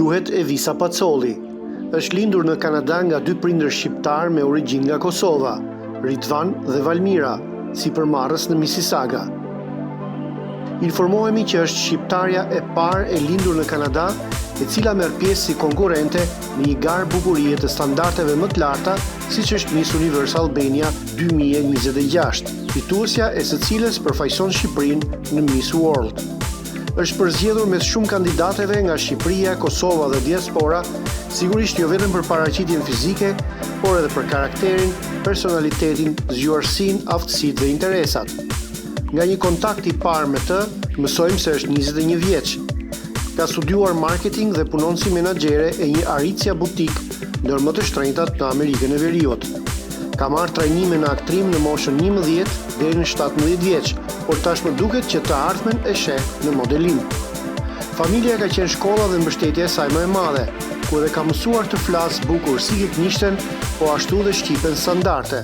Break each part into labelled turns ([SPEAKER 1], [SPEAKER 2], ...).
[SPEAKER 1] Quhet Evisa Pacolli. Është lindur në Kanada nga dy prindër shqiptar me origjinë nga Kosova, Ridvan dhe Valmira, sipërmarrës në Mississauga. Informohemi që është shqiptarja e parë e lindur në Kanada, e cila merr pjesë si konkurrente në një garë bukurie të standardeve më të larta, siç është Miss Universe Albania 2026, fituesja e së cilës përfaqëson Shqipërinë në Miss World. Është përzgjedhur mes shumë kandidateve nga Shqipëria, Kosova dhe diaspora, sigurisht jo vetëm për paraqitjen fizike, por edhe për karakterin, personalitetin, zgjuarsinë, aftësitë dhe interesat. Nga një kontakt i parë me të, mësojmë se është 21 vjeç. Ka studiuar marketing dhe punon si menaxhere e një Aritzia butik, ndër më të shtrenjtat në Amerikën e Veriut. Ka marrë trajnime në aktrim në moshën 11 deri në 17 vjeç, por tashmë duket që të ardhmen e sheh në modelim. Familja ka qenë shkolla dhe mbështetja e saj më e madhe, ku edhe ka mësuar të flasë bukur si gënjeshten, po ashtu dhe shqipen standarde.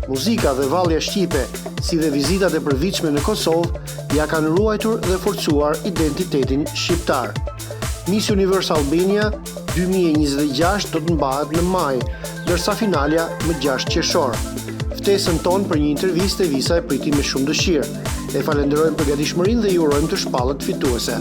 [SPEAKER 1] Muzika dhe vallja shqipe, si dhe vizitat e përvitshme në Kosovë, ja kanë ruajtur dhe forcuar identitetin shqiptar. Miss Universe Albania 2026 do të mbahet në maj, ndërsa finalja më 6 qershor. Ftesën tonë për një intervistë Evisa e priti me shumë dëshirë. E falenderojmë për gatishmërinë dhe ju urojmë të shpallët fituese.